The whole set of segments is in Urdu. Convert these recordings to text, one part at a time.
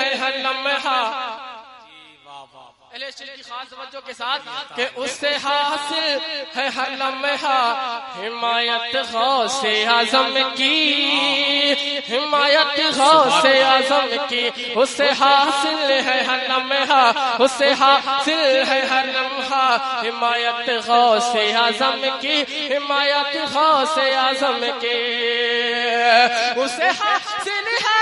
ہے ہر لمحہ، اہل کی خاص توجہ کے ساتھ کہ اس سے حاصل ہے ہر لمحہ حمایت غوث اعظم کی، حمایت غوث اعظم کی، اس سے حاصل ہے ہر لمحہ، اس سے حاصل ہے ہر لمحہ حمایت غوث اعظم کی، حمایت غوث اعظم کی، اس سے حاصل ہے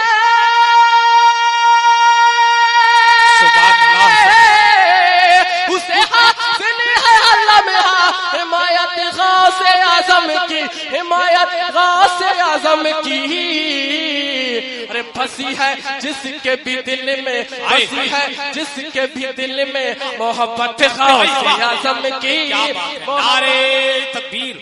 اسے حاصل ہے ہر لمحہ حمایت غوث اعظم کی، حمایت غوث اعظم کی، ارے بسی ہے جس کے بھی دل میں، بسی ہے جس کے بھی دل میں محبت غوث اعظم کی، نعرے تکبیر،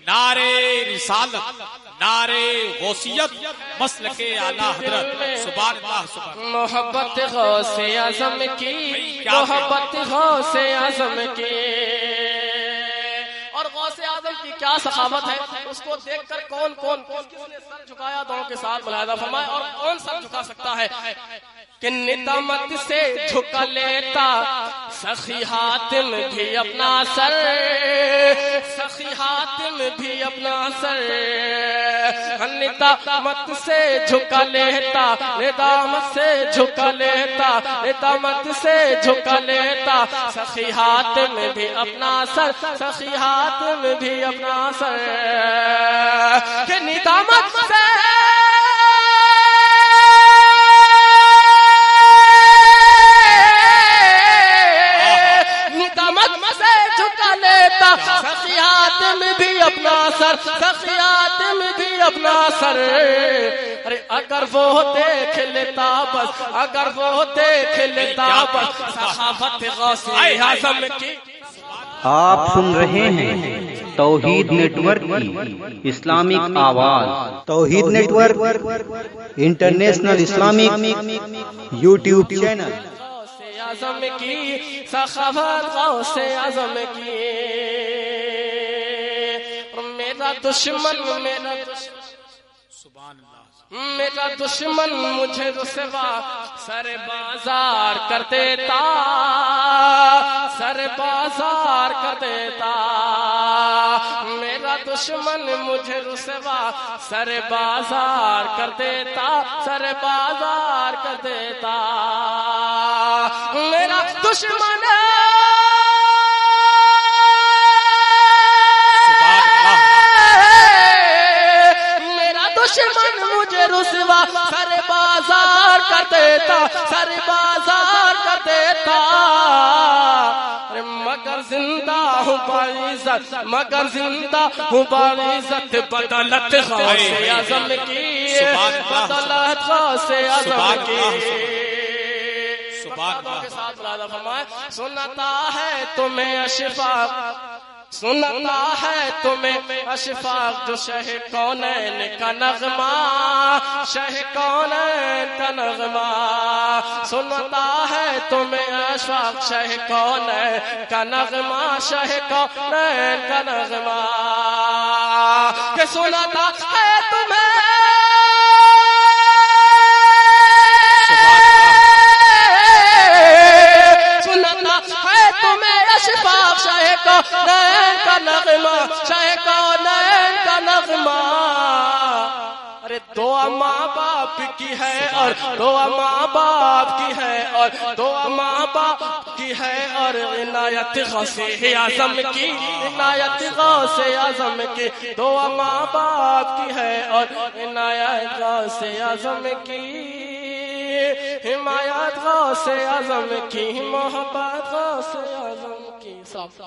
نعرے رسالت، نعرے غوثیت، مسلک اعلیٰ حضرت، سبحان اللہ سبحان اللہ، محبت غوث اعظم کی، محبت غوث اعظم کی، اور غوث اعظم کی کیا سخاوت ہے، اس کو دیکھ کر کون کون کس نے سر جھکایا دونوں کے ساتھ ملاحظہ فرمائے، اور کون سر جھکا سکتا ہے کہ ندامت سے جھکا لیتا سخی حاتم بھی اپنا سر، سخی حاتم بھی اپنا سر، ندامت سے جھکا لیتا، ندامت سے جھکا لیتا، ندامت سے جھکا لیتا سخی حاتم بھی اپنا سر، سخی حاتم بھی اپنا سر، کہ ندامت سے سخی حاتم بھی اپنا سر، سخی حاتم بھی اپنا سر، ارے اگر وہ دیکھ لیتا بس، اگر وہ دیکھ لیتا بس سخاوت غوث اعظم کی۔ آپ سن رہے ہیں توحید نیٹ ورک کی اسلامک آواز، Tauheed network international Islamic YouTube channel, اعظم کی سخاوت غوث اعظم کی، میرا دشمن، میرا سبحان اللہ، میرا دشمن مجھے رسوا سر بازار کر دیتا، سر بازار کر دیتا، میرا دشمن مجھے رسوا سر بازار کر دیتا، سر بازار کر دیتا، میرا دشمن دشمن مجھے رسوا سر بازار کر دیتا، سر بازار کر دیتا، مگر زندہ ہوں باعزت، مگر زندہ ہوں باعزت بدولت غوث اعظم کی، بدولت غوث اعظم کی، سبحان کے ساتھ ملاحظہ فرمائے، سنتا ہے تمہیں اشفاق، سنتا ہے تمہیں اشفاق جو شہ کونین کا نغمہ، شہ کونین کا نغمہ، سنتا ہے تمہیں اشفاق شہ کونین کا نغمہ، شہ کونین کا نغمہ، کہ سنتا ہے تمہیں اشفاق شاہ کونین کا نغمہ، شاہ کونین کا نغمہ، ارے دعا ماں باپ کی ہے، اور دعا ماں باپ کی ہے، اور دعا ماں باپ کی ہے، اور عنایت غوث اعظم کی، عنایت غوث اعظم کی، دعا ماں باپ کی ہے، اور عنایت غوث اعظم کی، حمایت غوث اعظم کی، محبت غوث اعظم کی، صاف